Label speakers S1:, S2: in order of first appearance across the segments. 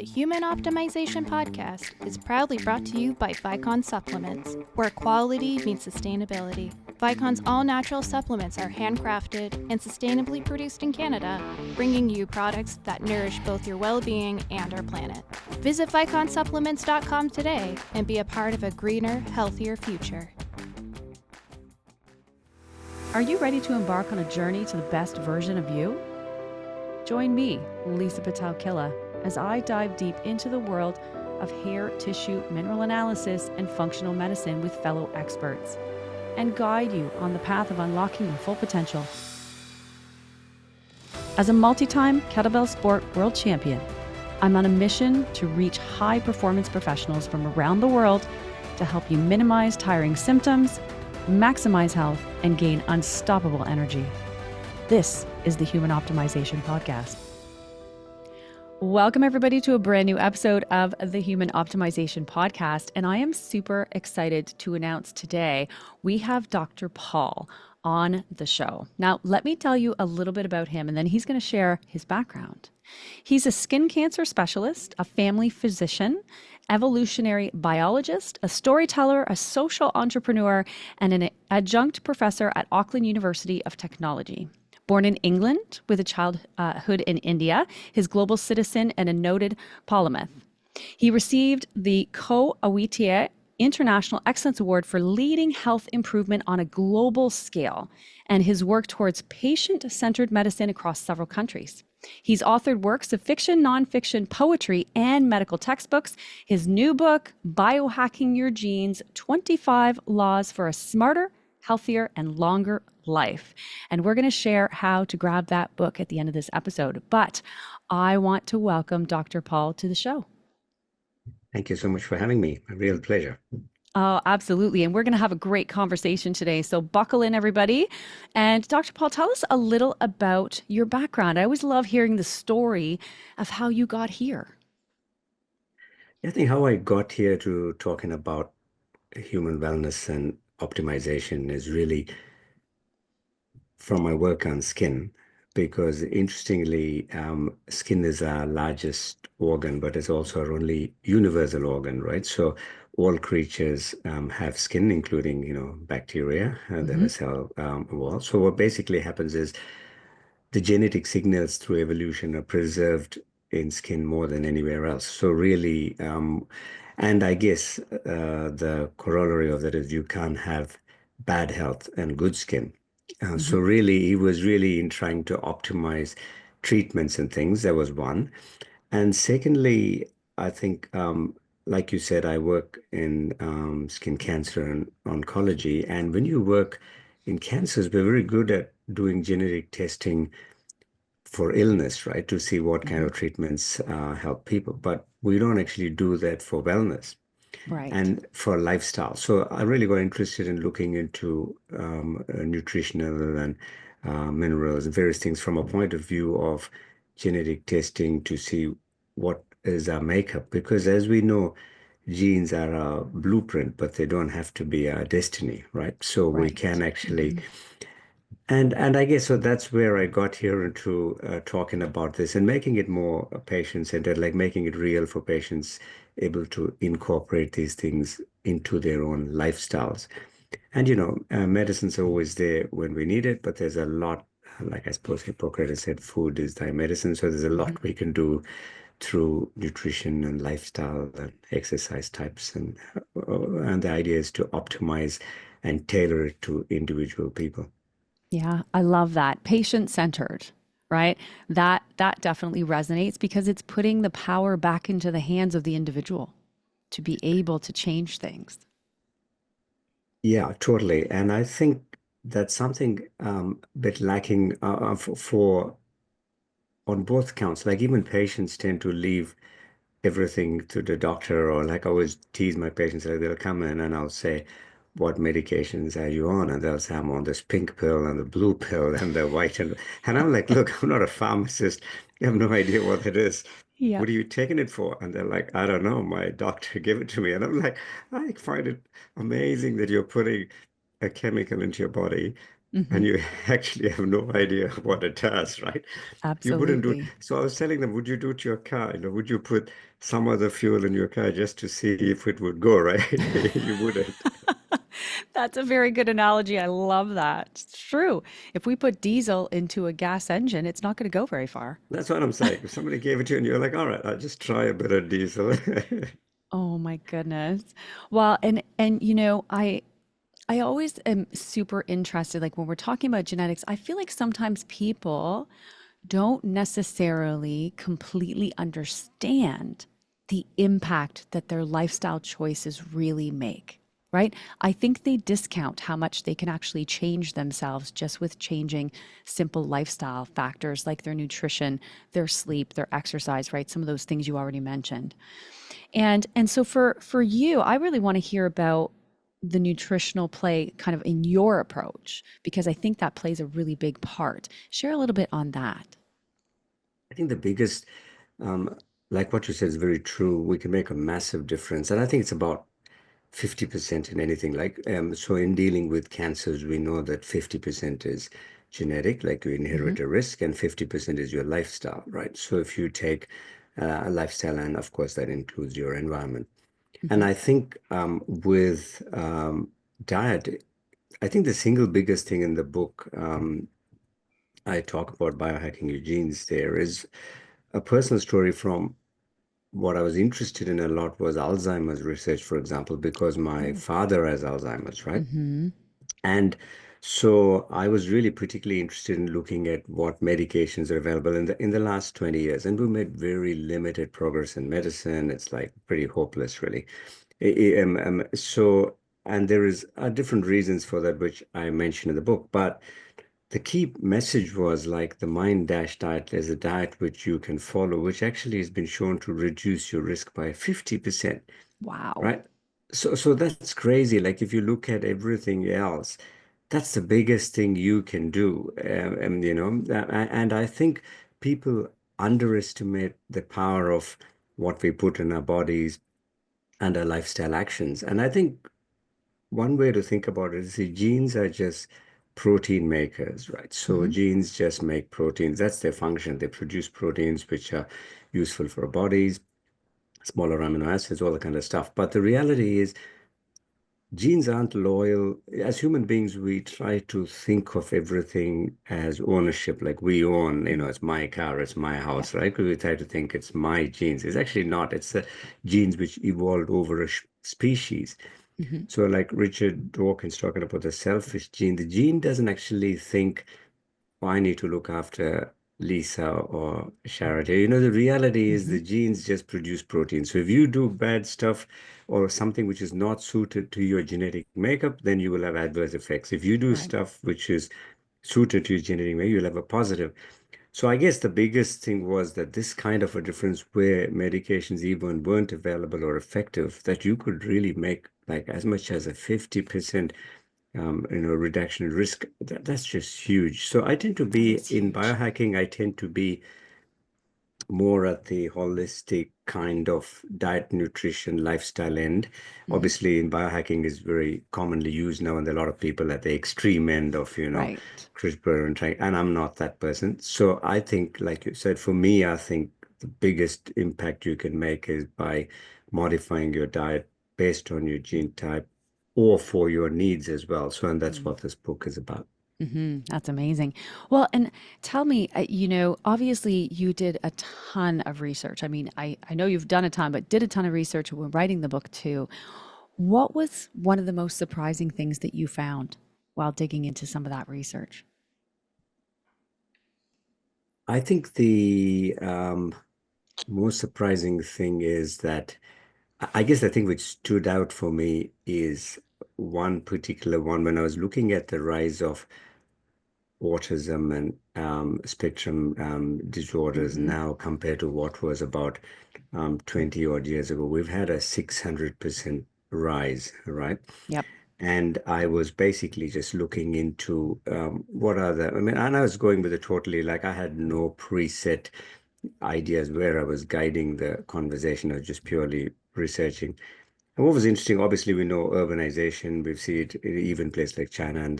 S1: The Human Optimization Podcast is proudly brought to you by Vicon Supplements, where quality meets sustainability. Vicon's all-natural supplements are handcrafted and sustainably produced in Canada, bringing you products that nourish both your well-being and our planet. Visit viconsupplements.com today and be a part of a greener, healthier future.
S2: Are you ready to embark on a journey to the best version of you? Join me, Lisa Pitel-Killah, as I dive deep into the world of hair tissue mineral analysis and functional medicine with fellow experts, and guide you on the path of unlocking your full potential. As a multi-time kettlebell sport world champion, I'm on a mission to reach high-performance professionals from around the world to help you minimize tiring symptoms, maximize health, and gain unstoppable energy. This is the Human Optimization Podcast. Welcome, everybody, to a brand new episode of the Human Optimization Podcast. And I am super excited to announce today we have Dr. Paul on the show. Now, let me tell you a little bit about him, and then he's going to share his background. He's a skin cancer specialist, a family physician, evolutionary biologist, a storyteller, a social entrepreneur, and an adjunct professor at Auckland University of Technology. Born in England with a childhood in India, his global citizen and a noted polymath. He received the Co-Awitier International Excellence Award for leading health improvement on a global scale, and his work towards patient-centered medicine across several countries. He's authored works of fiction, nonfiction, poetry, and medical textbooks. His new book, Biohacking Your Genes, 25 Laws for a Smarter, Healthier, and Longer Life. And we're going to share how to grab that book at the end of this episode. But I want to welcome Dr. Paul to the show.
S3: Thank you so much for having me. A real pleasure.
S2: Oh, absolutely. And we're going to have a great conversation today. So buckle in, everybody. And Dr. Paul, tell us a little about your background. I always love hearing the story of how you got here.
S3: I think how I got here to talking about human wellness and optimization is really from my work on skin, because interestingly, skin is our largest organ, but it's also our only universal organ, right? So all creatures have skin, including, bacteria that are cell wall. So what basically happens is the genetic signals through evolution are preserved in skin more than anywhere else. So really, and I guess the corollary of that is you can't have bad health and good skin. So really, he was really in trying to optimize treatments and things. That was one. And secondly, I think, like you said, I work in skin cancer and oncology. And when you work in cancers, we're very good at doing genetic testing for illness, right? To see what kind of treatments help people. But we don't actually do that for wellness.
S2: Right.
S3: And for lifestyle. So I really got interested in looking into nutritional and minerals and various things from a point of view of genetic testing to see what is our makeup. Because as we know, genes are a blueprint, but they don't have to be our destiny, right? So we can actually... And I guess so that's where I got here into talking about this and making it more patient-centered, like making it real for patients, able to incorporate these things into their own lifestyles. And, medicine's always there when we need it, but there's a lot, like I suppose Hippocrates said, food is thy medicine. So there's a lot we can do through nutrition and lifestyle and exercise types. And the idea is to optimize and tailor it to individual people.
S2: Yeah, I love that. Patient-centered, right? That definitely resonates because it's putting the power back into the hands of the individual to be able to change things.
S3: Yeah, totally. And I think that's something a bit lacking for on both counts. Like even patients tend to leave everything to the doctor, or like I always tease my patients, like they'll come in and I'll say, what medications are you on? And they'll say, I'm on this pink pill and the blue pill and the white. And I'm like, look, I'm not a pharmacist. I have no idea what it is.
S2: Yeah.
S3: What are you taking it for? And they're like, I don't know. My doctor gave it to me. And I'm like, I find it amazing that you're putting a chemical into your body and
S2: Hmm.
S3: you actually have no idea what it does, right? You wouldn't do it.
S2: Absolutely.
S3: So I was telling them, would you do it to your car? Would you put some other fuel in your car just to see if it would go, right? You wouldn't.
S2: That's a very good analogy. I love that. It's true. If we put diesel into a gas engine, it's not going to go very far.
S3: That's what I'm saying. If somebody gave it to you and you're like, all right, I'll just try a bit of diesel.
S2: Oh my goodness. Well, and I always am super interested, like when we're talking about genetics, I feel like sometimes people don't necessarily completely understand the impact that their lifestyle choices really make, right? I think they discount how much they can actually change themselves just with changing simple lifestyle factors like their nutrition, their sleep, their exercise, right? Some of those things you already mentioned. And so for you, I really want to hear about the nutritional play kind of in your approach because I think that plays a really big part. Share a little bit on that.
S3: I think the biggest, um, like what you said is very true. We can make a massive difference. And I think it's about 50% in anything. So in dealing with cancers, we know that 50% is genetic, like you
S2: Hmm.
S3: inherit a risk, and 50% is your lifestyle, right? So if you take a lifestyle, and of course that includes your environment. And
S2: Hmm.
S3: I think with diet, I think the single biggest thing in the book, I talk about biohacking your genes there, is a personal story from what I was interested in a lot was Alzheimer's research, for example, because my
S2: Oh.
S3: father has Alzheimer's, right?
S2: Hmm.
S3: And so I was really particularly interested in looking at what medications are available in the last 20 years. And we made very limited progress in medicine. It's like pretty hopeless, really. And there is different reasons for that, which I mentioned in the book. But the key message was like the Mind Dash diet. There's a diet which you can follow, which actually has been shown to reduce your risk by 50%,
S2: Wow.
S3: right? So that's crazy. Like if you look at everything else, that's the biggest thing you can do. And I think people underestimate the power of what we put in our bodies and our lifestyle actions. And I think one way to think about it is the genes are just protein makers, right? So
S2: Hmm.
S3: genes just make proteins. That's their function. They produce proteins which are useful for our bodies, smaller amino acids, all that kind of stuff. But the reality is genes aren't loyal. As human beings, we try to think of everything as ownership, like we own, it's my car, it's my
S2: Yep.
S3: house, right? Because we try to think it's my genes. It's actually not. It's the genes which evolved over a species.
S2: Hmm.
S3: So, like Richard Dawkins talking about the selfish gene, the gene doesn't actually think, oh, I need to look after Lisa or Sharad here. The reality is
S2: Hmm.
S3: the genes just produce protein. So, if you do bad stuff or something which is not suited to your genetic makeup, then you will have adverse effects. If you do
S2: Right.
S3: stuff which is suited to your genetic makeup, you'll have a positive. So I guess the biggest thing was that this kind of a difference where medications even weren't available or effective, that you could really make like as much as a 50% reduction in risk. That's just huge. So I tend to
S2: That
S3: be
S2: is
S3: in
S2: huge.
S3: biohacking, I tend to be more at the holistic kind of diet, nutrition, lifestyle end.
S2: Hmm.
S3: Obviously, in biohacking is very commonly used now, and there are a lot of people at the extreme end of,
S2: Right.
S3: CRISPR and trying, and I'm not that person. So I think, like you said, for me, I think the biggest impact you can make is by modifying your diet based on your gene type or for your needs as well. So, and that's what this book is about.
S2: That's amazing. Well, and tell me, obviously you did a ton of research. I mean, I know you've done a ton, but did a ton of research when writing the book too. What was one of the most surprising things that you found while digging into some of that research?
S3: I think the most surprising thing is that I guess the thing which stood out for me is one particular one when I was looking at the rise of autism and spectrum disorders
S2: Hmm.
S3: now compared to what was about 20 odd years ago. We've had a 600% rise, right?
S2: Yep.
S3: And I was basically just looking into what are the, I mean, and I was going with it totally like I had no preset ideas where I was guiding the conversation. I was just purely researching. What was interesting, obviously, we know urbanization. We see it in even places like China and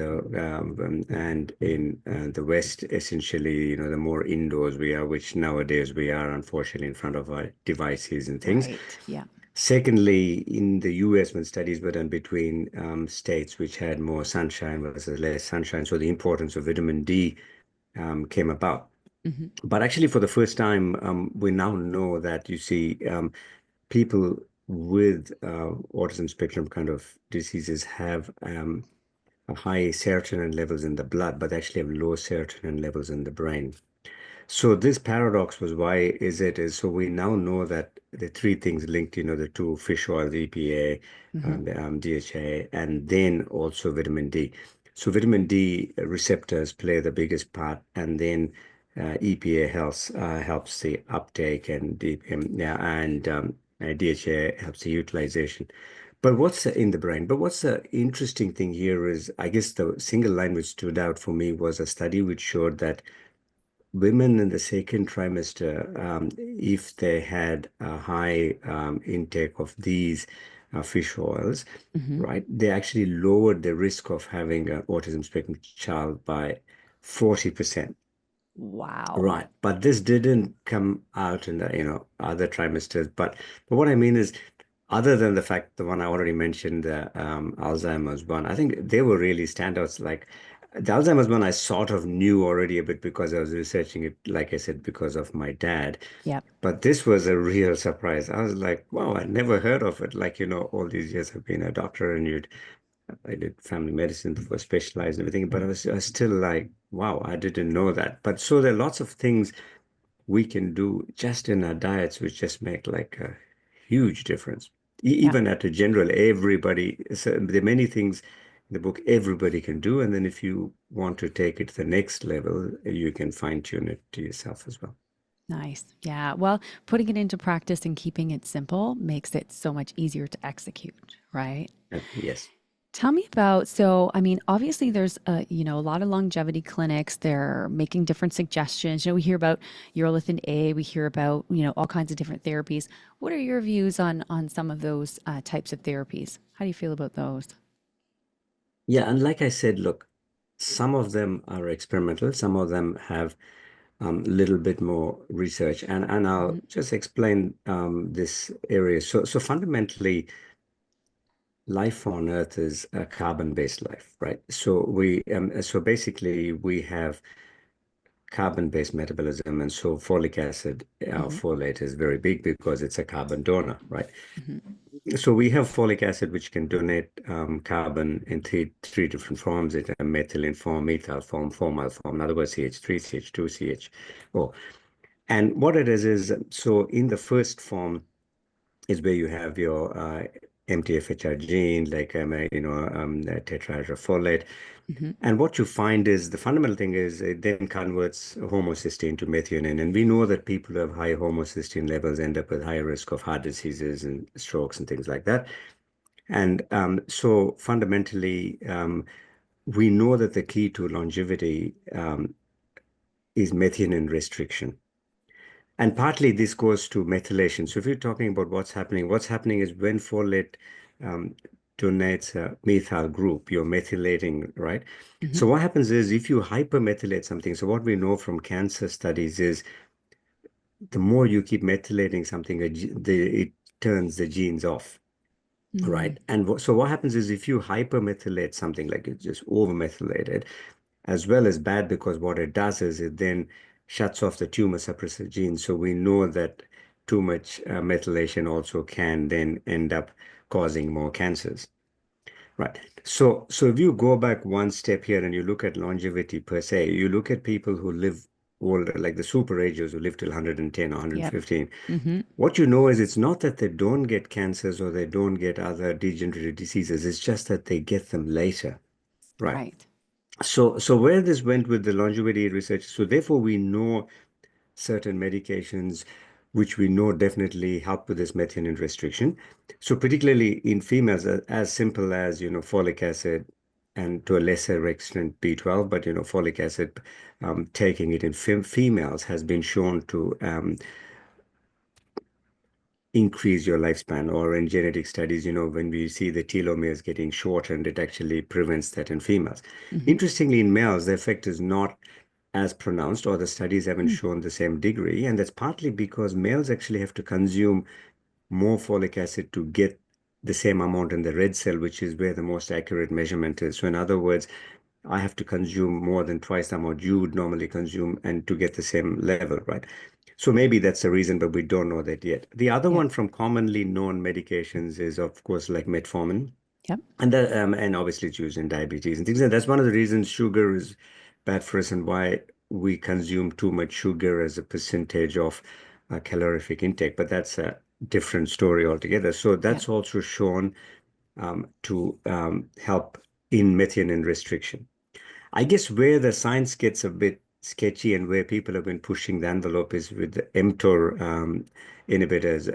S3: in the West. Essentially, the more indoors we are, which nowadays we are, unfortunately, in front of our devices and things.
S2: Right. Yeah.
S3: Secondly, in the US, when studies were done between states which had more sunshine versus less sunshine, so the importance of vitamin D came about.
S2: Hmm.
S3: But actually, for the first time, we now know that you see people with autism spectrum kind of diseases have a high serotonin levels in the blood, but they actually have low serotonin levels in the brain. So this paradox was why is so we now know that the three things linked, the two fish oil, the EPA,
S2: Hmm.
S3: DHA, and then also vitamin D. So vitamin D receptors play the biggest part, and then EPA helps the uptake, and yeah, and DHA helps the utilization. But what's in the brain? But what's the interesting thing here is, I guess the single line which stood out for me was a study which showed that women in the second trimester, if they had a high intake of these fish oils,
S2: Hmm.
S3: right, they actually lowered the risk of having an autism spectrum child by 40%.
S2: Wow.
S3: Right, but this didn't come out in the, other trimesters. But what I mean is, other than the fact the one I already mentioned, the Alzheimer's one, I think they were really standouts. Like the Alzheimer's one, I sort of knew already a bit because I was researching it, like I said, because of my dad.
S2: Yep.
S3: But this was a real surprise. I was like, wow, I never heard of it. Like, all these years I've been a doctor and I did family medicine before specialized and everything, but I was still like, wow, I didn't know that. But so there are lots of things we can do just in our diets, which just make like a huge difference.
S2: Yep.
S3: Even at a general, everybody, so there are many things in the book everybody can do. And then if you want to take it to the next level, you can fine tune it to yourself as well.
S2: Nice. Yeah. Well, putting it into practice and keeping it simple makes it so much easier to execute, right?
S3: Yes.
S2: Tell me about, so I mean, obviously there's a lot of longevity clinics. They're making different suggestions. We hear about urolithin A, we hear about, all kinds of different therapies. What are your views on some of those types of therapies? How do you feel about those?
S3: Yeah. And like I said, look, some of them are experimental, some of them have a little bit more research. And I'll
S2: Hmm.
S3: just explain this area. So fundamentally, life on Earth is a carbon-based life, right? So basically we have carbon-based metabolism, and so folic acid,
S2: Hmm.
S3: folate is very big because it's a carbon donor, right?
S2: Hmm.
S3: So we have folic acid which can donate carbon in three different forms: it a methylene form, methyl form, formal form. In other words, CH3, CH2, CHO. And what it is so in the first form is where you have your MTHFR gene, like tetrahydrofolate.
S2: Hmm.
S3: And what you find is the fundamental thing is it then converts homocysteine to methionine. And we know that people who have high homocysteine levels end up with higher risk of heart diseases and strokes and things like that. And so fundamentally, we know that the key to longevity is methionine restriction. And partly this goes to methylation. So if you're talking about what's happening is when folate um, donates a methyl group, you're methylating, right?
S2: Hmm.
S3: So what happens is if you hypermethylate something, so what we know from cancer studies is the more you keep methylating something, it turns the genes off.
S2: Hmm.
S3: Right. And so what happens is if you hypermethylate something, like it's just overmethylated, as well as bad, because what it does is it then shuts off the tumor suppressor gene. So we know that too much methylation also can then end up causing more cancers. Right. So if you go back one step here and you look at longevity per se, you look at people who live older, like the super agers who live till 110 or
S2: Yep.
S3: 115.
S2: Hmm.
S3: What you know is it's not that they don't get cancers or they don't get other degenerative diseases. It's just that they get them later. Right.
S2: Right.
S3: So where this went with the longevity research, so therefore we know certain medications which we know definitely help with this methionine restriction. So particularly in females, as simple as, folic acid and to a lesser extent B12, but, folic acid, taking it in females has been shown to increase your lifespan. Or in genetic studies, when we see the telomeres getting shortened, it actually prevents that in females.
S2: Hmm.
S3: Interestingly, in males, the effect is not as pronounced, or the studies haven't
S2: Hmm.
S3: shown the same degree. And that's partly because males actually have to consume more folic acid to get the same amount in the red cell, which is where the most accurate measurement is. So, in other words, I have to consume more than twice the amount you would normally consume and to get the same level, right? So maybe that's the reason, but we don't know that yet. The other
S2: Yeah.
S3: one from commonly known medications is, of course, like metformin.
S2: Yep.
S3: And obviously it's used in diabetes and things. And that's one of the reasons sugar is bad for us and why we consume too much sugar as a percentage of calorific intake. But that's a different story altogether. So
S2: Yep.
S3: that's also shown to help in methionine restriction. I guess where the science gets a bit sketchy and where people have been pushing the envelope is with the mTOR inhibitors,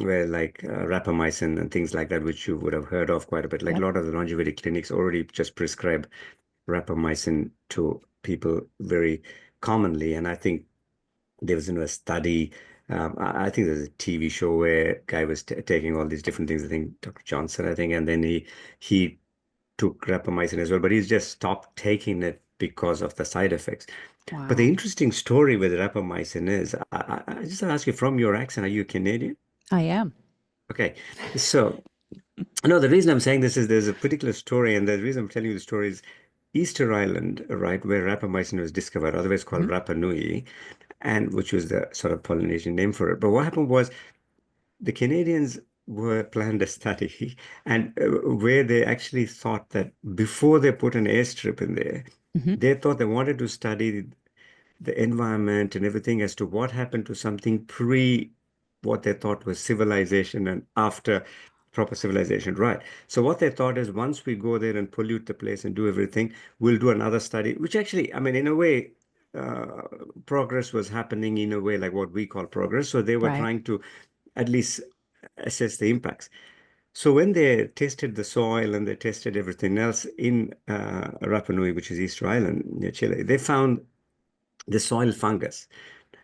S3: where like rapamycin and things like that, which you would have heard of quite a bit. Like a
S2: Yep.
S3: lot of the longevity clinics already just prescribe rapamycin to people very commonly. And I think there was a study. I think there's a TV show where a guy was t taking all these different things. I think Dr. Johnson, I think, and then he took rapamycin as well, but he's just stopped taking it because of the side effects. But the
S2: Wow.
S3: interesting story with rapamycin is, I just ask you from your accent, are you Canadian?
S2: I am.
S3: Okay, so no, the reason I'm saying this is there's a particular story, and the reason I'm telling you the story is Easter Island, right, where rapamycin was discovered, otherwise called
S2: Hmm.
S3: Rapa Nui, and which was the sort of Polynesian name for it. But what happened was the Canadians were planned a study and where they actually thought that before they put an airstrip in there,
S2: Hmm.
S3: they thought they wanted to study the environment and everything as to what happened to something pre what they thought was civilization and after proper civilization, right? So what they thought is once we go there and pollute the place and do everything, we'll do another study, which actually, I mean, in a way, uh, progress was happening in a way like what we call progress. So they were
S2: Right.
S3: trying to at least assess the impacts. So when they tested the soil and they tested everything else in Rapa Nui, which is Easter Island near Chile, they found the soil fungus.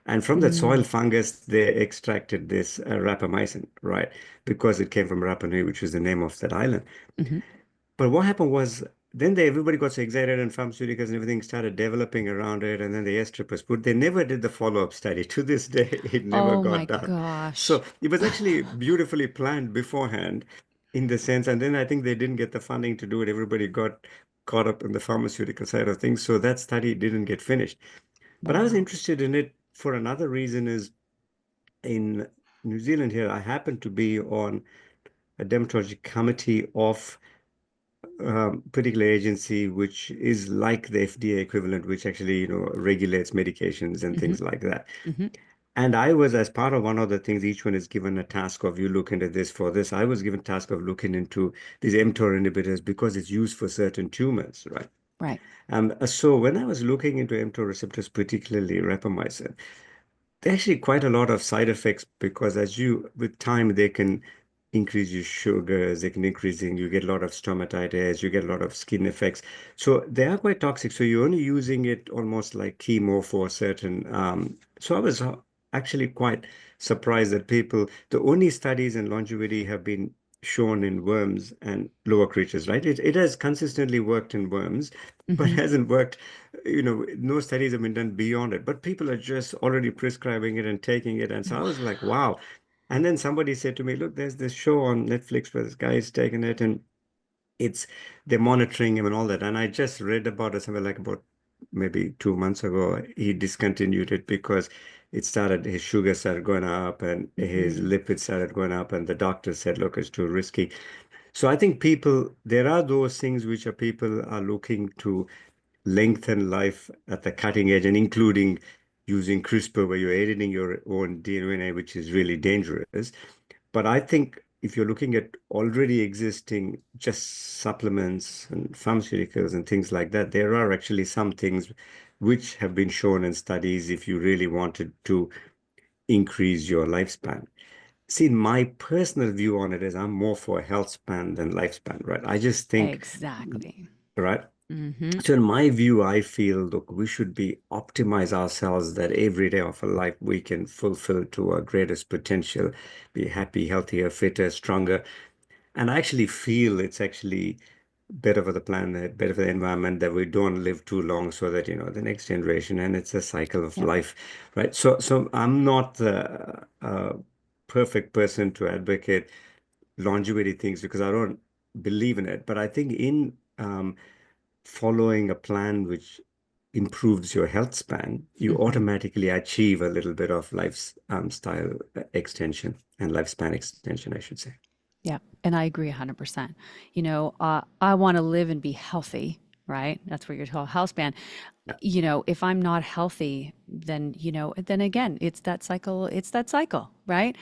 S3: And from that soil
S2: Mm.
S3: fungus, they extracted this rapamycin, right? Because it came from Rapa Nui, which was the name of that island.
S2: Hmm.
S3: But what happened was then everybody got so excited and pharmaceuticals and everything started developing around it. And then the airstrip was put. They never did the follow-up study. To this day, it never
S2: Oh
S3: got
S2: my
S3: done.
S2: gosh.
S3: So it was actually beautifully planned beforehand in the sense. And then I think they didn't get the funding to do it. Everybody got caught up in the pharmaceutical side of things. So that study didn't get finished. But I was
S2: Wow.
S3: interested in it for another reason is in New Zealand here, I happen to be on a dermatology committee of particular agency which is like the FDA equivalent, which actually, regulates medications and
S2: Hmm.
S3: things like that.
S2: Hmm.
S3: And I was, as part of one of the things, each one is given a task of you look into this for this. I was given task of looking into these mTOR inhibitors because it's used for certain tumors, right?
S2: Right.
S3: So when I was looking into mTOR receptors, particularly rapamycin, there are actually quite a lot of side effects because with time, they can increase your sugars, they can you get a lot of stomatitis, you get a lot of skin effects. So they are quite toxic. So you're only using it almost like chemo for certain. So I was actually quite surprised that the only studies in longevity have been shown in worms and lower creatures, right? It has consistently worked in worms, but
S2: Hmm.
S3: hasn't worked, no studies have been done beyond it, but people are just already prescribing it and taking it. And so I was like,
S2: Wow.
S3: wow. And then somebody said to me, look, there's this show on Netflix where this guy is taking it and it's they're monitoring him and all that. And I just read about it somewhere like about maybe 2 months ago. He discontinued it because his sugar started going up and his
S2: Hmm.
S3: lipids started going up. And the doctor said, look, it's too risky. So I think there are those things which are people are looking to lengthen life at the cutting edge and including using CRISPR where you're editing your own DNA, which is really dangerous. But I think if you're looking at already existing just supplements and pharmaceuticals and things like that, there are actually some things which have been shown in studies if you really wanted to increase your lifespan. See, my personal view on it is I'm more for health span than lifespan, right? I just think,
S2: Exactly.
S3: right?
S2: Mm-hmm.
S3: So in my view, I feel, look, we should be optimize ourselves that every day of our life we can fulfill to our greatest potential, be happy, healthier, fitter, stronger. And I actually feel it's actually better for the planet, better for the environment that we don't live too long so that, the next generation, and it's a cycle of
S2: Yep.
S3: life, right? So I'm not the perfect person to advocate longevity things because I don't believe in it. But I think in following a plan which improves your health span, you
S2: Mm-hmm.
S3: automatically achieve a little bit of lifestyle extension and lifespan extension, I should say.
S2: Yeah, and I agree 100%. I want to live and be healthy, right? That's what you're called health span.
S3: Yeah.
S2: If I'm not healthy, then again, it's that cycle, right?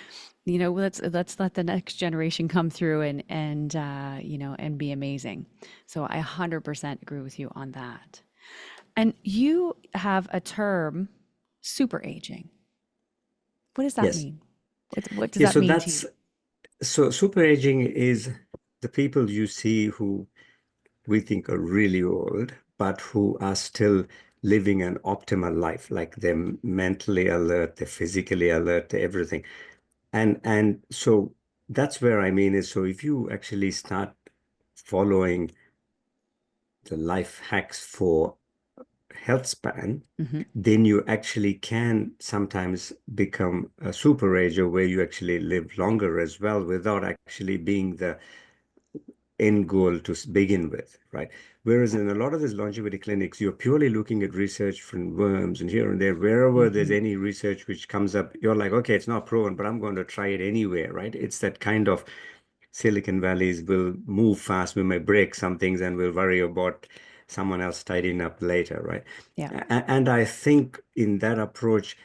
S2: Let's let the next generation come through and be amazing. So I 100% agree with you on that. And you have a term, super aging. What does that
S3: Yes.
S2: mean? What does
S3: Yeah,
S2: that
S3: so
S2: mean to you?
S3: that's so super aging is the people you see who we think are really old, but who are still living an optimal life, like they're mentally alert, they're physically alert, they're everything. And so that's where I mean is so if you actually start following the life hacks for health span,
S2: Hmm.
S3: then you actually can sometimes become a super ager where you actually live longer as well without actually being the end goal to begin with, right? Whereas
S2: Yeah.
S3: in a lot of these longevity clinics, you're purely looking at research from worms and here and there. Wherever there's
S2: Hmm.
S3: any research which comes up, you're like, okay, it's not proven, but I'm going to try it anyway, right? It's that kind of Silicon Valleys will move fast. We may break some things and we'll worry about someone else tidying up later, right?
S2: Yeah.
S3: And I think in that approach,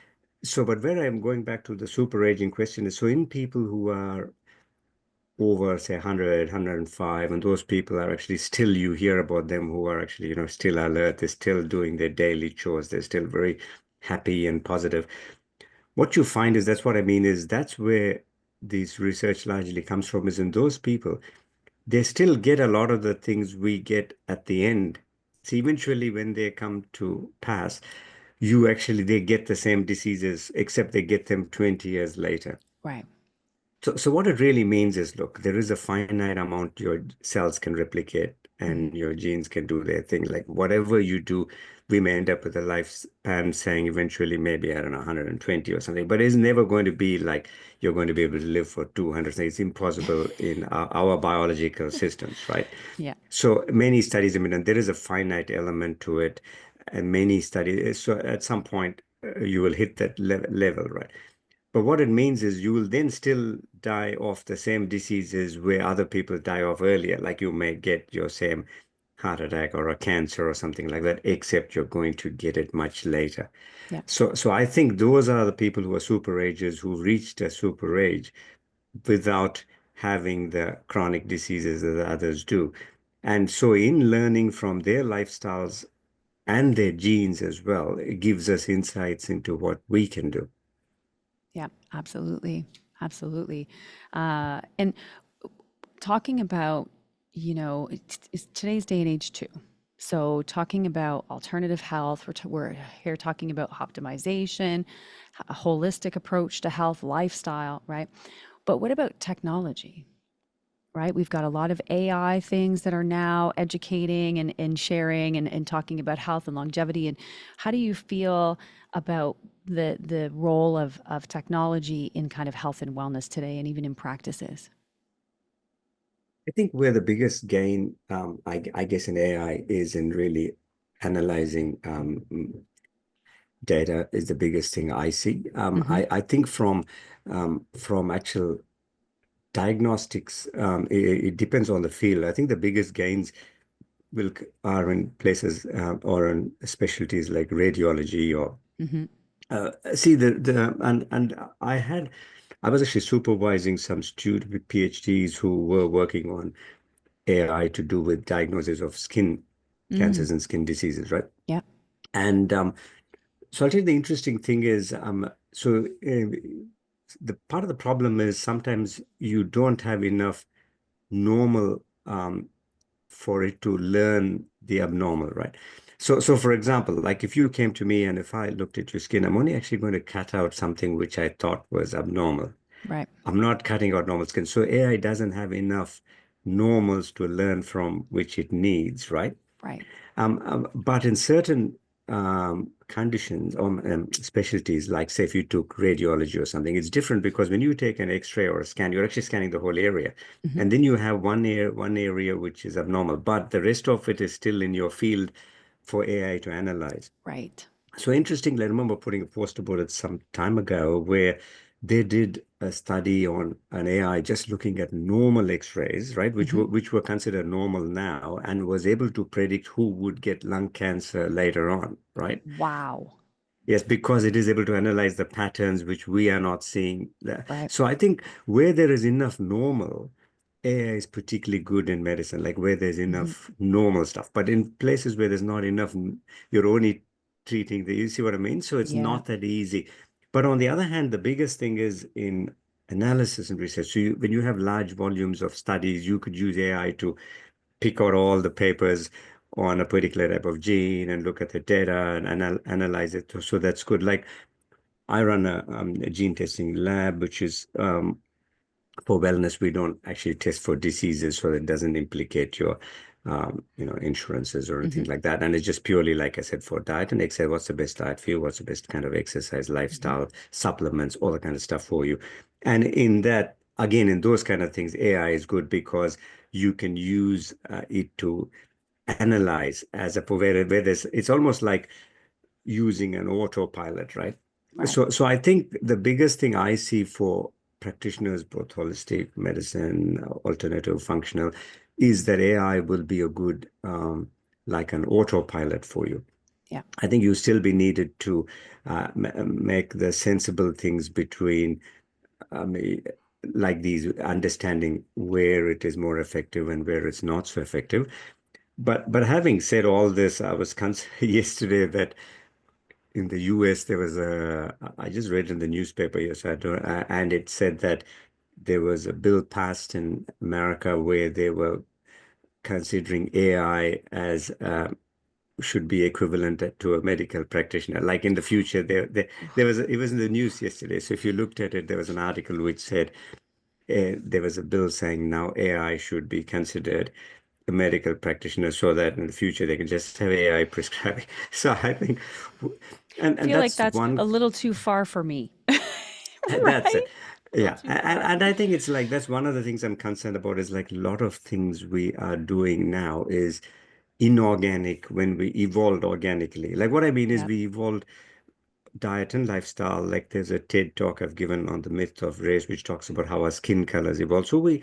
S3: so, but where I'm going back to the super aging question is so in people who are over, say, 100, 105, and those people are actually still, you hear about them who are actually, still alert, they're still doing their daily chores, they're still very happy and positive. What you find is that's what I mean is that's where this research largely comes from is in those people, they still get a lot of the things we get at the end. So eventually when they come to pass, they get the same diseases, except they get them 20 years later.
S2: Right.
S3: So what it really means is, look, there is a finite amount your cells can replicate
S2: Mhm.
S3: and your genes can do their thing. Like whatever you do, we may end up with a lifespan saying eventually maybe, I don't know, 120 or something, but it's never going to be like you're going to be able to live for 200. It's impossible in our biological systems, right?
S2: Yeah.
S3: So many studies have been done. There is a finite element to it, and many studies. So at some point, you will hit that level, right? But what it means is you will then still die of the same diseases where other people die of earlier. Like you may get your same heart attack or a cancer or something like that, except you're going to get it much later.
S2: Yeah.
S3: So I think those are the people who are super agers who reached a super age without having the chronic diseases that the others do. And so in learning from their lifestyles and their genes as well, it gives us insights into what we can do.
S2: Yeah, absolutely. Absolutely. And talking about, it's today's day and age too. So talking about alternative health, we're here talking about optimization, a holistic approach to health, lifestyle, right? But what about technology? Right? We've got a lot of AI things that are now educating and sharing and talking about health and longevity. And how do you feel about the role of technology in kind of health and wellness today and even in practices?
S3: I think where the biggest gain, I guess, in AI is in really analyzing data is the biggest thing I see.
S2: Hmm.
S3: I think from actual diagnostics, it depends on the field. I think the biggest gains are in places or in specialties like radiology or
S2: Hmm.
S3: see the and I was actually supervising some student with PhDs who were working on AI to do with diagnosis of skin
S2: Mm.
S3: cancers and skin diseases, right?
S2: Yeah.
S3: And so I'll tell you the interesting thing is, the part of the problem is sometimes you don't have enough normal for it to learn the abnormal, right? So for example, like if you came to me and if I looked at your skin, I'm only actually going to cut out something which I thought was abnormal.
S2: Right.
S3: I'm not cutting out normal skin. So AI doesn't have enough normals to learn from which it needs, right?
S2: Right.
S3: But in certain conditions or specialties, like say if you took radiology or something, it's different because when you take an X-ray or a scan, you're actually scanning the whole area,
S2: Hmm.
S3: and then you have one area which is abnormal, but the rest of it is still in your field for AI to analyze.
S2: Right.
S3: So interestingly, I remember putting a poster board at some time ago where they did a study on an AI just looking at normal X-rays, right,
S2: Hmm.
S3: which were considered normal now, and was able to predict who would get lung cancer later on, right?
S2: Wow.
S3: Yes, because it is able to analyze the patterns which we are not seeing there.
S2: Right.
S3: So I think where there is enough normal, AI is particularly good in medicine, like where there's
S2: Hmm.
S3: enough normal stuff. But in places where there's not enough, you're only treating the, you see what I mean? So it's
S2: Yeah.
S3: not that easy. But on the other hand, the biggest thing is in analysis and research. So when you have large volumes of studies, you could use AI to pick out all the papers on a particular type of gene and look at the data and analyze it. So that's good. Like I run a gene testing lab, which is for wellness. We don't actually test for diseases, so it doesn't implicate your insurances or anything
S2: Hmm.
S3: like that. And it's just purely, like I said, for diet and exercise. What's the best diet for you? What's the best kind of exercise,
S2: Hmm.
S3: lifestyle, supplements, all that kind of stuff for you. And in that, again, in those kind of things, AI is good because you can use it to analyze as a where there's, it's almost like using an autopilot, right?
S2: Right.
S3: So I think the biggest thing I see for practitioners, both holistic medicine, alternative, functional, is that AI will be a good like an autopilot for you.
S2: Yeah.
S3: I think you still be needed to make the sensible things between um, like these understanding where it is more effective and where it's not so effective. But having said all this, I was yesterday that in the US, there was I just read in the newspaper, yes, and it said that there was a bill passed in America where they were considering AI as should be equivalent to a medical practitioner. Like in the future, there was it was in the news yesterday. So if you looked at it, there was an article which said there was a bill saying now AI should be considered a medical practitioner so that in the future they can just have AI prescribing. So I think,
S2: I
S3: and
S2: feel like
S3: that's
S2: that's a
S3: one,
S2: little too far for me.
S3: that's
S2: Right?
S3: it.
S2: A little
S3: Yeah.
S2: too far.
S3: And I think it's like, that's one of the things I'm concerned about is like a lot of things we are doing now is inorganic when we evolved organically. Like what I mean is
S2: Yeah.
S3: we evolved diet and lifestyle. Like there's a TED talk I've given on the myth of race, which talks about how our skin colors evolve. So we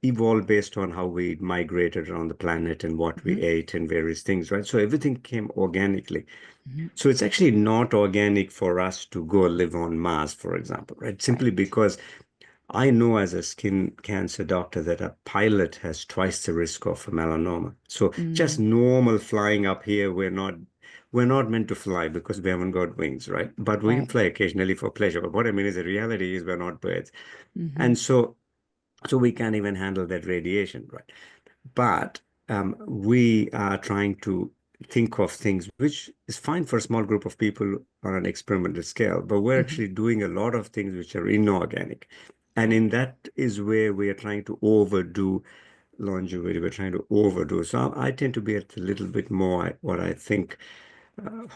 S3: evolved based on how we migrated around the planet and what we
S2: Hmm.
S3: ate and various things, right? So everything came organically.
S2: Hmm.
S3: So it's actually not organic for us to go live on Mars, for example, right? Simply
S2: Right.
S3: because I know as a skin cancer doctor that a pilot has twice the risk of a melanoma. So just
S2: Mm.
S3: normal flying up here, we're not meant to fly because we haven't got wings, right? But we
S2: Right.
S3: fly occasionally for pleasure. But what I mean is the reality is we're not birds.
S2: Hmm.
S3: And so we can't even handle that radiation, right? But we are trying to think of things, which is fine for a small group of people on an experimental scale, but we're
S2: Hmm.
S3: actually doing a lot of things which are inorganic. And
S2: Right.
S3: in that is where we are trying to overdo longevity. We're trying to overdo. So I tend to be at a little bit more what I think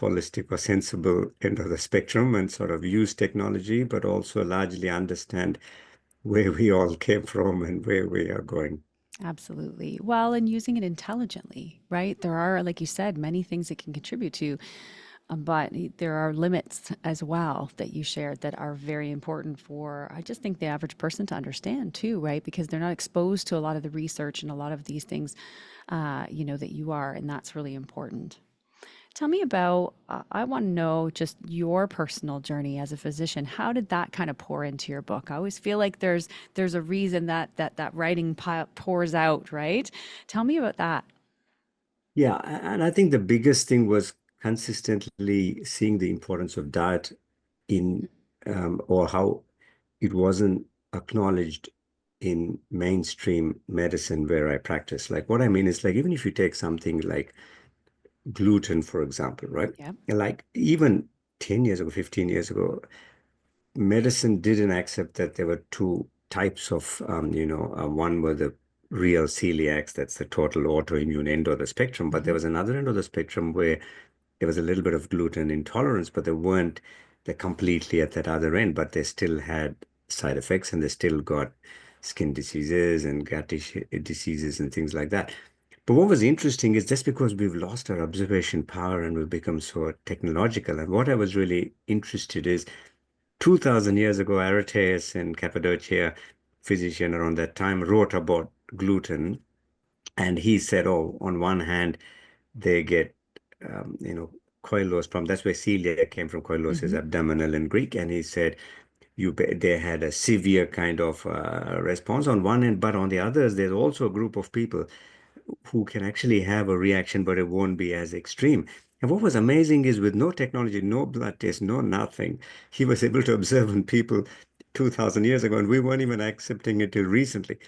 S3: holistic or sensible end of the spectrum and sort of use technology, but also largely understand where we all came from and where we are going.
S2: Absolutely. Well, and using it intelligently, right? There are, like you said, many things it can contribute to, but there are limits as well that you shared that are very important for, I just think, the average person to understand too, right? Because they're not exposed to a lot of the research and a lot of these things, that you are, and that's really important. Tell me about, I want to know just your personal journey as a physician. How did that kind of pour into your book? I always feel like there's a reason that writing pours out, right? Tell me about that.
S3: Yeah, and I think the biggest thing was consistently seeing the importance of diet in or how it wasn't acknowledged in mainstream medicine where I practice. Like what I mean is like even if you take something like gluten, for example, right?
S2: Yeah.
S3: And like even 10 years ago, 15 years ago, medicine didn't accept that there were two types of, one were the real celiacs, that's the total autoimmune end of the spectrum, but there
S2: Hmm.
S3: was another end of the spectrum where there was a little bit of gluten intolerance, but they weren't they completely at that other end, but they still had side effects and they still got skin diseases and diseases and things like that. But what was interesting is just because we've lost our observation power and we've become so technological, and what I was really interested is 2000 years ago, Areteus in Cappadocia, physician around that time, wrote about gluten. And he said, oh, on one hand, they get, um, you know, koilos from, that's where celiac came from, koilos is
S2: Hmm.
S3: abdominal in Greek. And he said, they had a severe kind of response on one end, but on the others, there's also a group of people who can actually have a reaction, but it won't be as extreme. And what was amazing is with no technology, no blood test, no nothing, he was able to observe on people 2000 years ago, and we weren't even accepting it till recently.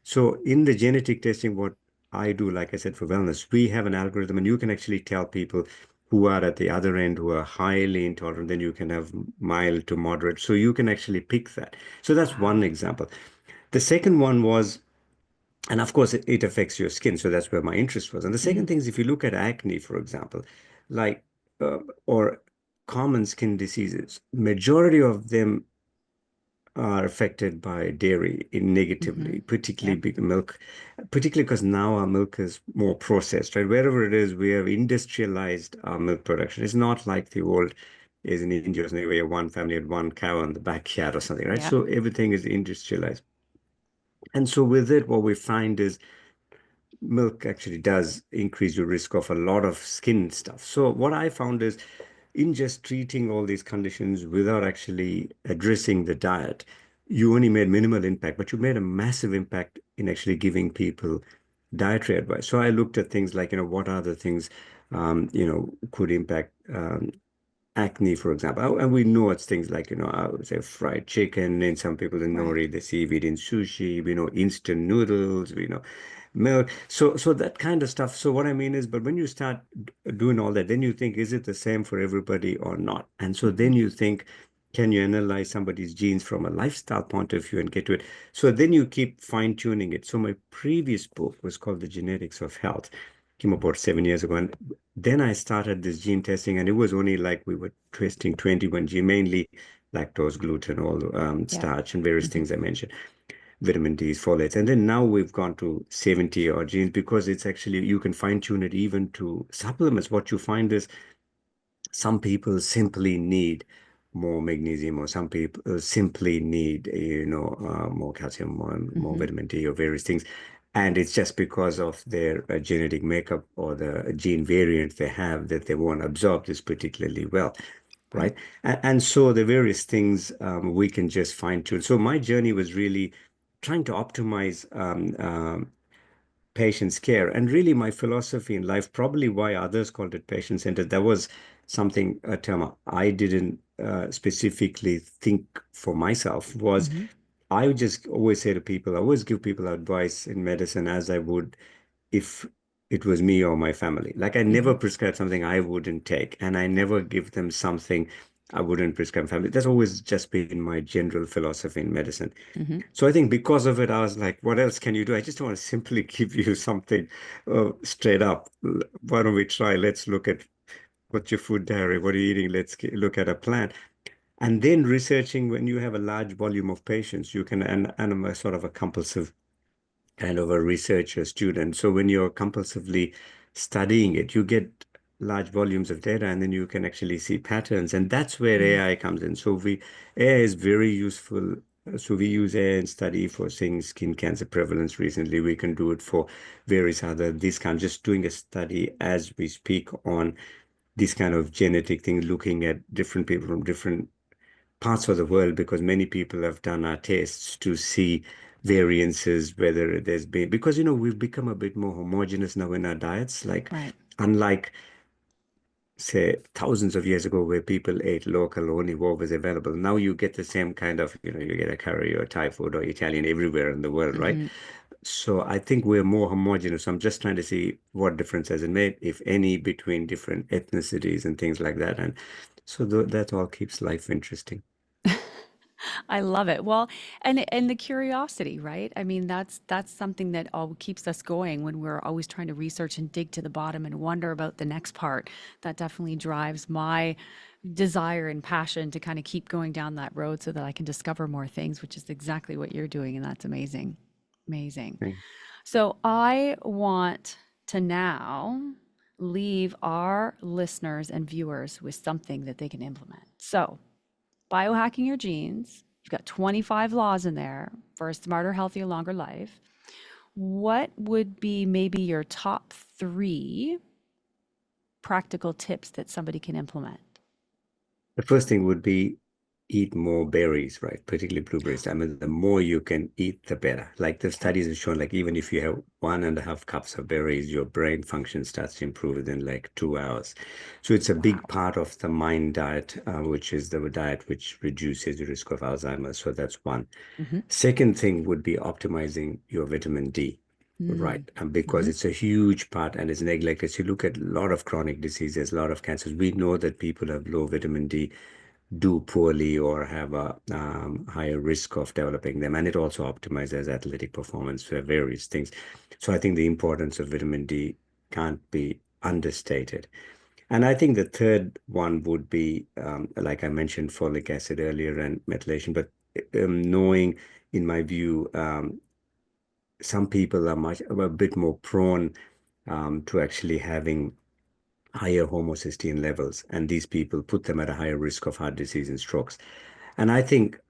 S3: So in the genetic testing, what I do, like I said, for wellness, we have an algorithm, and you can actually tell people who are at the other end, who are highly intolerant, then you can have mild to moderate. So you can actually pick that. So that's one
S2: Wow.
S3: example. The second one was, and of course, it affects your skin. So that's where my interest was. And the
S2: Hmm.
S3: second thing is, if you look at acne, for example, like, or common skin diseases, majority of them are affected by dairy
S2: Hmm.
S3: negatively, particularly
S2: Yep.
S3: big milk, particularly because now our milk is more processed, right? Wherever it is, we have industrialized our milk production. It's not like the old is in India, or something where one family had one cow in the backyard or something, right?
S2: Yep.
S3: So everything is industrialized. And so with it, what we find is milk actually does increase your risk of a lot of skin stuff. So what I found is in just treating all these conditions without actually addressing the diet, you only made minimal impact, but you made a massive impact in actually giving people dietary advice. So I looked at things like, what are the things, could impact acne, for example. And we know it's things like, I would say fried chicken, and some people in
S2: Right.
S3: nori, they see it in sushi, we know instant noodles, we know milk. So that kind of stuff. So what I mean is, but when you start doing all that, then you think, is it the same for everybody or not? And so
S2: Hmm.
S3: then you think, can you analyze somebody's genes from a lifestyle point of view and get to it? So then you keep fine tuning it. So my previous book was called The Genetics of Health, came about 7 years ago. And then I started this gene testing, and it was only like we were testing 21 gene, mainly lactose, gluten, all
S2: Yep.
S3: starch, and various
S2: Hmm.
S3: things I mentioned, vitamin D's, folates. And then now we've gone to 70 odd genes because it's actually, you can fine tune it even to supplements. What you find is some people simply need more magnesium, or some people simply need, more calcium, more
S2: Hmm.
S3: vitamin D, or various things. And it's just because of their genetic makeup or the gene variant they have that they won't absorb this particularly well,
S2: Right.
S3: right? And so the various things we can just fine tune. So my journey was really trying to optimize patient's care. And really, my philosophy in life, probably why others called it patient centered, that was something, a term I didn't specifically think for myself, was
S2: Hmm.
S3: I would just always say to people, I always give people advice in medicine as I would if it was me or my family. Like I never
S2: Hmm.
S3: prescribe something I wouldn't take, and I never give them something I wouldn't prescribe family. That's always just been my general philosophy in medicine.
S2: Hmm.
S3: So I think because of it, I was like, what else can you do? I just want to simply give you something straight up. Why don't we try? Let's look at what's your food diary? What are you eating? Let's look at a plan. And then researching, when you have a large volume of patients, you can, and I'm a sort of a compulsive kind of a researcher student. So when you're compulsively studying it, you get large volumes of data, and then you can actually see patterns. And that's where
S2: Hmm.
S3: AI comes in. So AI is very useful. So we use AI and study for seeing skin cancer prevalence recently. We can do it for various other, this kind, just doing a study as we speak on this kind of genetic thing, looking at different people from different parts of the world, because many people have done our tests to see variances, whether there's been, because, we've become a bit more homogeneous now in our diets, like
S2: Right.
S3: unlike, say, thousands of years ago where people ate local, only what was available. Now you get the same kind of, you get a curry or Thai food or Italian everywhere in the world, right?
S2: Hmm.
S3: So I think we're more homogeneous. I'm just trying to see what difference has it made, if any, between different ethnicities and things like that. And so that all keeps life interesting.
S2: I love it. Well, and the curiosity, right? I mean, that's something that all keeps us going when we're always trying to research and dig to the bottom and wonder about the next part. That definitely drives my desire and passion to kind of keep going down that road so that I can discover more things, which is exactly what you're doing, and that's amazing. Amazing.
S3: Okay.
S2: So I want to now leave our listeners and viewers with something that they can implement. So, biohacking your genes. You've got 25 laws in there for a smarter, healthier, longer life. What would be maybe your top three practical tips that somebody can implement?
S3: The first thing would be eat more berries, right? Particularly blueberries. I mean, the more you can eat, the better. Like the
S2: Okay.
S3: studies have shown, like even if you have 1.5 cups of berries, your brain function starts to improve within like 2 hours. So it's a big
S2: Wow.
S3: part of the mind diet, which is the diet which reduces the risk of Alzheimer's. So that's one.
S2: Mm-hmm.
S3: Second thing would be optimizing your vitamin D. Right,
S2: Mm.
S3: and because
S2: Mm-hmm.
S3: it's a huge part and it's neglected. So you look at a lot of chronic diseases, a lot of cancers. We know that people have low vitamin D do poorly or have a higher risk of developing them. And it also optimizes athletic performance for various things. So I think the importance of vitamin D can't be understated. And I think the third one would be, like I mentioned, folic acid earlier and methylation, but knowing, in my view, some people are a bit more prone to actually having higher homocysteine levels, and these people put them at a higher risk of heart disease and strokes. And I think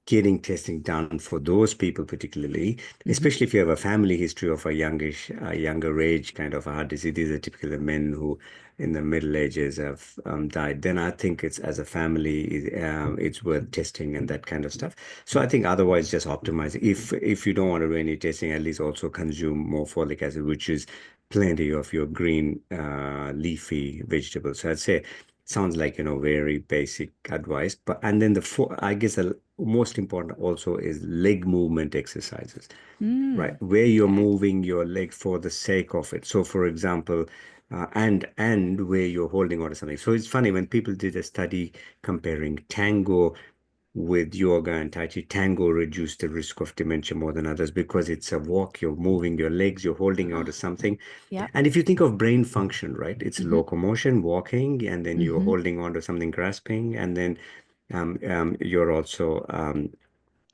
S3: getting testing done for those people particularly,
S2: Mm-hmm.
S3: especially if you have a family history of younger age kind of a heart disease. These are typically men who in the middle ages have died. Then I think it's as a family, it's worth testing and that kind of stuff. So I think otherwise just optimize. If you don't want to do any testing, at least also consume more folic acid, which is plenty of your green leafy vegetables. So I'd say sounds like, very basic advice. But and then I guess the most important also is leg movement exercises, right?
S2: Mm.
S3: Where you're
S2: Okay.
S3: moving your leg for the sake of it. So, for example, and where you're holding on to something. So it's funny when people did a study comparing tango with yoga and Tai Chi. Tango reduced the risk of dementia more than others because it's a walk, you're moving your legs, you're holding on to something.
S2: Yep.
S3: And if you think of brain function, right, it's
S2: Mm-hmm.
S3: locomotion, walking, and then you're
S2: Mm-hmm.
S3: holding on to something, grasping, and then you're also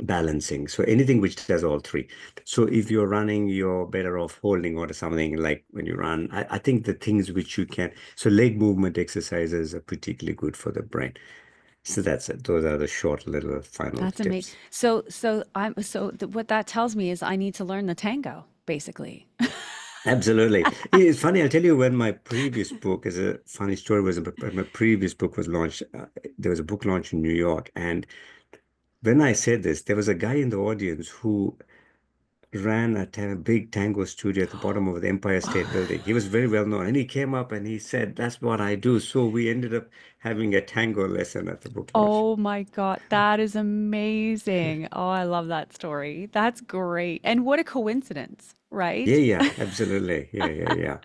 S3: balancing. So anything which does all three. So if you're running, you're better off holding on to something like when you run. I think the things which you can, so leg movement exercises are particularly good for the brain. So that's it. Those are the short little final
S2: That's amazing.
S3: tips.
S2: What that tells me is I need to learn the tango, basically.
S3: Absolutely. It's funny. I'll tell you when my previous book, as a funny story, was when my previous book was launched. There was a book launch in New York. And when I said this, there was a guy in the audience who ran a big tango studio at the bottom of the Empire State Building. He was very well known. And he came up and he said, "That's what I do." So we ended up having a tango lesson at the book launch.
S2: Oh my God, that is amazing. Oh, I love that story. That's great. And what a coincidence,
S3: Yeah,
S2: right?
S3: yeah, absolutely. Yeah, yeah, yeah.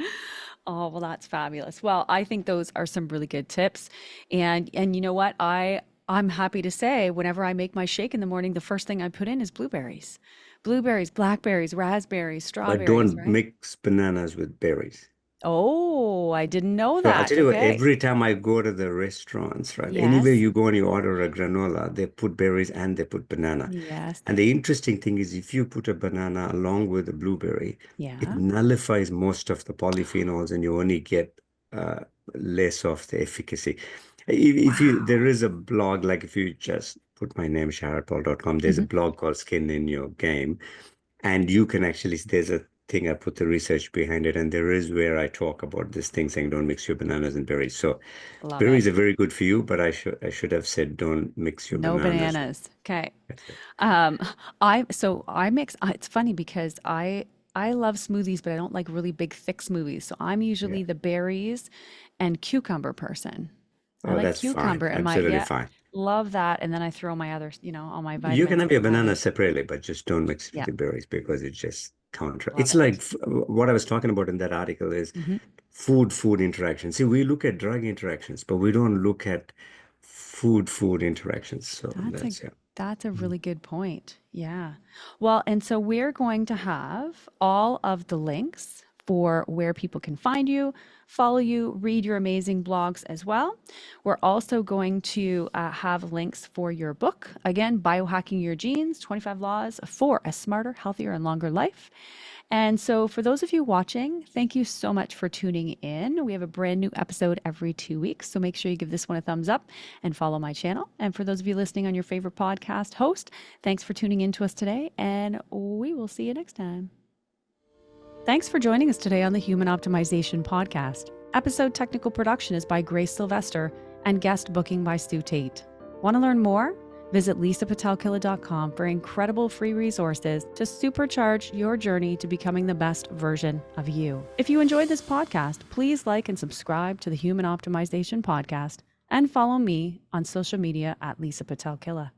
S2: Oh, well, that's fabulous. Well, I think those are some really good tips. And you know what? I'm happy to say whenever I make my shake in the morning, the first thing I put in is blueberries. Blueberries, blackberries, raspberries,
S3: But
S2: strawberries,
S3: don't
S2: right?
S3: mix bananas with berries.
S2: Oh, I didn't know
S3: So I'll
S2: that.
S3: tell you what,
S2: Okay.
S3: every time I go to the restaurants, right? Anywhere
S2: Yes.
S3: you go and you order a granola, they put berries and they put banana.
S2: Yes,
S3: And
S2: they
S3: the
S2: do.
S3: interesting thing is if you put a banana along with a blueberry, it
S2: Yeah.
S3: nullifies most of the polyphenols and you only get uh, less of the efficacy. If you, there
S2: Wow.
S3: is a blog, like if you just put my name, sharadpaul.com, there's a
S2: Hmm.
S3: blog called Skin in Your Game. And you can actually, there's a thing, I put the research behind it, and there is where I talk about this thing saying don't mix your bananas and berries. So
S2: Love it.
S3: berries are very good for you, but I should have said don't mix your
S2: No
S3: bananas.
S2: bananas. Okay.
S3: That's it.
S2: Um, I mix. It's funny because I love smoothies, but I don't like really big thick smoothies. So I'm
S3: Yeah.
S2: usually the berries and cucumber person. I
S3: Oh,
S2: like
S3: that's fine.
S2: cucumber and my
S3: Absolutely
S2: yeah.
S3: fine.
S2: Love that. And then I throw my other, all my
S3: You can
S2: vitamins
S3: have your
S2: inside
S3: banana
S2: it.
S3: separately, but just don't mix it with
S2: Yeah,
S3: the berries because it just counter.
S2: love
S3: It's
S2: it.
S3: like what I was talking about in that article is
S2: Hmm.
S3: food interactions. See, we look at drug interactions, but we don't look at food interactions. So
S2: That's a
S3: that's yeah.
S2: that's a
S3: Mhm.
S2: really good point. Yeah. Well, and so we're going to have all of the links for where people can find you, follow you, read your amazing blogs as well. We're also going to have links for your book. Again, Biohacking Your Genes, 25 Laws for a Smarter, Healthier, and Longer Life. And so, for those of you watching, thank you so much for tuning in. We have a brand new episode every 2 weeks. So, make sure you give this one a thumbs up and follow my channel. And for those of you listening on your favorite podcast host, thanks for tuning in to us today. And we will see you next time. Thanks for joining us today on the Human Optimization Podcast. Episode technical production is by Grace Sylvester and guest booking by Stu Tate. Want to learn more? Visit Pitel-Killah.com for incredible free resources to supercharge your journey to becoming the best version of you. If you enjoyed this podcast, please like and subscribe to the Human Optimization Podcast and follow me on social media at Lisa Pitel-Killah.